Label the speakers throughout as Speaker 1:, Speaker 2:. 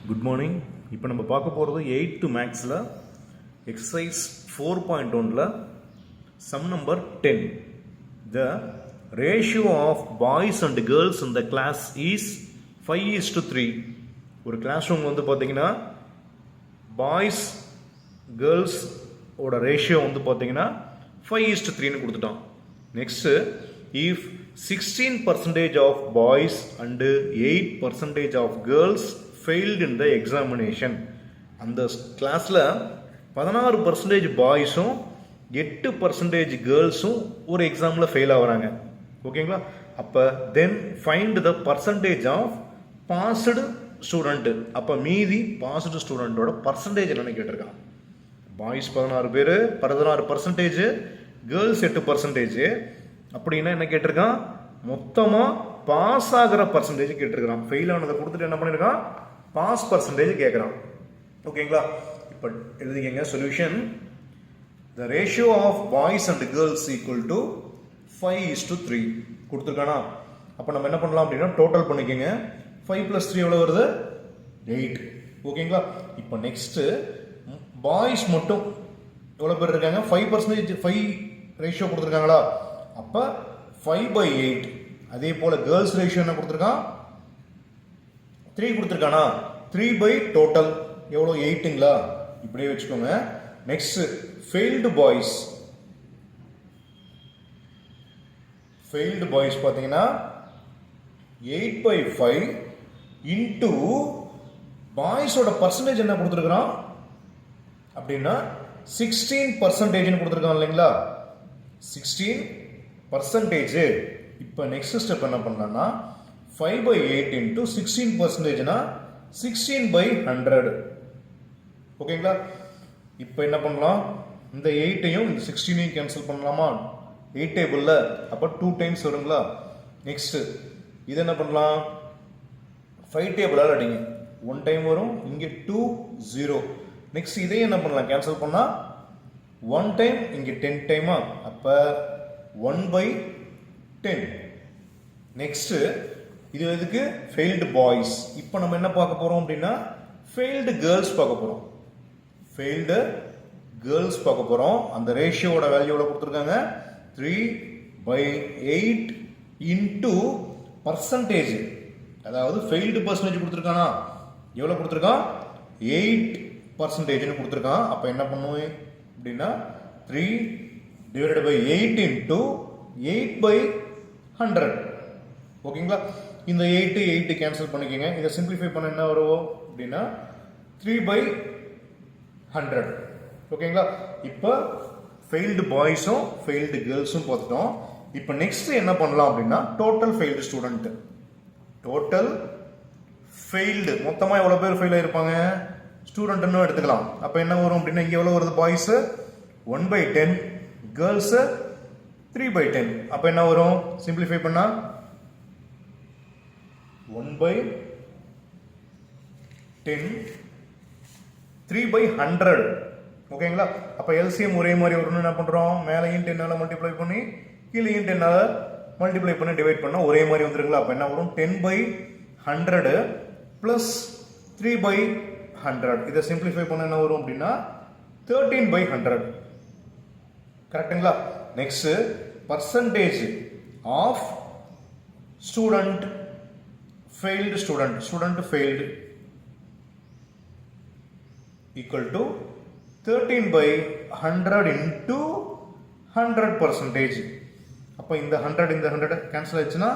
Speaker 1: Good morning. இப்போ நம்ம பார்க்க போகிறது 8th மேக்ஸில் எக்ஸசைஸ் 4.1ல் sum number 10. The ratio of boys and girls in the class is 5:3. ஒரு கிளாஸ் ரூம் வந்து பார்த்தீங்கன்னா பாய்ஸ் கேர்ள்ஸ் ஓட ரேஷியோ வந்து பார்த்தீங்கன்னா 5:3ன்னு கொடுத்துட்டான். Next if 16% of boys and 8% of girls failed in the examination. அந்த கிளாஸில் 16% பாய்ஸும் 8% கேர்ள்ஸும் ஒரு எக்ஸாமில் ஃபெயில் ஆகுறாங்க. ஓகேங்களா? அப்போ then find the percentage of passed student. அப்போ மீதி பாஸ்டு ஸ்டூடெண்ட்டோட பர்சன்டேஜ் என்னென்னு கேட்டிருக்கான். Boys 16%, girls 8%. அப்படின்னா என்ன கேட்டிருக்கான்? மொத்தமாக பாஸ் ஆகிற பர்சன்டேஜ் கேட்டிருக்கிறான். ஃபெயில் ஆனதை கொடுத்துட்டு என்ன பண்ணியிருக்கான்? பாஸ் பர்சன்டேஜ் கேட்குறான். ஓகேங்களா? இப்போ எழுதிக்கங்க solution. The ratio of boys and girls equal to 5:3 கொடுத்துருக்கானா? அப்போ நம்ம என்ன பண்ணலாம் அப்படின்னா டோட்டல் பண்ணிக்கோங்க. 5 + 3 எவ்வளோ வருது? 8. ஓகேங்களா? இப்போ நெக்ஸ்ட்டு பாய்ஸ் மட்டும் எவ்வளோ பேர் இருக்காங்க? 5%, 5 ரேஷியோ கொடுத்துருக்காங்களா? அப்போ 5/8. அதே போல் கேர்ள்ஸ் ரேஷியோ என்ன கொடுத்துருக்கான்? 3 கொடுத்துருக்கானா? 3 டோட்டல் எவ்வளோ? 8ங்களா? இப்படியே வச்சுக்கோங்க. Next failed boys. Failed boys பார்த்தீங்கன்னா 8/5 இன்டூ பாய்ஸோட பர்சன்டேஜ் என்ன கொடுத்துருக்குறான் அப்படின்னா 16% கொடுத்துருக்கான் இல்லைங்களா? 16%. இப்போ நெக்ஸ்ட் ஸ்டெப் என்ன பண்ணலாம்னா 5/8 இன்டூ 16%னா 16/100. ஓகேங்களா? இப்போ என்ன பண்ணலாம்? இந்த 8ஐயும் இந்த 16ஐயும் கேன்சல் பண்ணலாமா? 8 டேபிளில் அப்போ 2 டைம்ஸ் வருங்களா? நெக்ஸ்ட் இது என்ன பண்ணலாம்? 5 டேபிளால் அடிங்க. 1 டைம் வரும். இங்கே 2 0. நெக்ஸ்ட் இதையும் என்ன பண்ணலாம்? கேன்சல் பண்ணால் 1 டைம், இங்கே 10 டைமா? அப்போ 1/10. நெக்ஸ்ட் இது எதுக்கு? Failed boys. இப்போ நம்ம என்ன பார்க்க போகிறோம் அப்படின்னா ஃபெயில்டு கேர்ள்ஸ் பார்க்க போகிறோம். ஃபெயில்டு கேர்ள்ஸ் பார்க்க போகிறோம். அந்த ரேஷியோட வேல்யூ எவ்வளோ கொடுத்துருக்காங்க? 3/8 இன்டூ பர்சன்டேஜ். அதாவது ஃபெயில்டு பர்சன்டேஜ் கொடுத்துருக்கானா? எவ்வளோ கொடுத்துருக்கான்? 8%ன்னு கொடுத்துருக்கான். அப்போ என்ன பண்ணுவேன் அப்படின்னா 3/8 இன்டூ 8/100. ஓகேங்களா? இந்த 8 கேன்சல் பண்ணிக்கோங்க. இதை சிம்பிளிஃபை பண்ண என்ன வரும் அப்படின்னா 3/100. ஓகேங்களா? இப்போ ஃபெயில்டு பாய்ஸும் ஃபெயில்டு கேர்ள்ஸும் பார்த்துட்டோம். இப்போ நெக்ஸ்ட் என்ன பண்ணலாம் அப்படின்னா total failed student. Total failed மொத்தமாக எவ்வளோ பேர் ஃபெயில் ஆகிருப்பாங்க ஸ்டூடெண்ட்னு எடுத்துக்கலாம். அப்போ என்ன வரும் அப்படின்னா இங்கே எவ்வளோ வருது? Boys 1/10, girls 3/10. அப்போ என்ன வரும்? சிம்பிளிஃபை பண்ணால் 1/10, 3/100. ஓகேங்களா? அப்போ எல்சிஎம் ஒரே மாதிரி வரணும். என்ன பண்ணுறோம்? மேலேயும் 10ஆல் மல்டிப்ளை பண்ணி கீழேயும் 10ஆல் மல்டிப்ளை பண்ணி டிவைட் பண்ணால் ஒரே மாதிரி வந்துருங்களா? அப்போ என்ன வரும்? 10/100 ப்ளஸ் 3/100. இதை சிம்பிளிஃபை பண்ண என்ன வரும் அப்படின்னா 13/100. கரெக்டுங்களா? Next percentage of student failed student failed equal to 13/100 into 100%. அப்போ இந்த 100 கேன்சல் ஆயிடுச்சுன்னா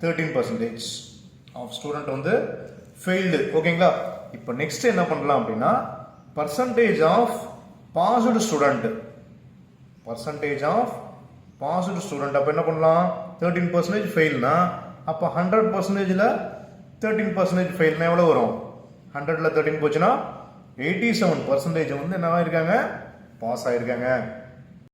Speaker 1: 13% ஆஃப் ஸ்டூடெண்ட் வந்து ஃபெயில்டு. ஓகேங்களா? இப்போ நெக்ஸ்ட் என்ன பண்ணலாம் அப்படின்னா percentage of passed student. Percentage of passed student. அப்போ என்ன பண்ணலாம்? 13% ஃபெயில்னா அப்போ 100%ல் 13% ஃபெயில்னா எவ்வளோ வரும்? 100ல் 13 போச்சுன்னா 87% வந்து என்ன ஆகிருக்காங்க? பாஸ் ஆகிருக்காங்க.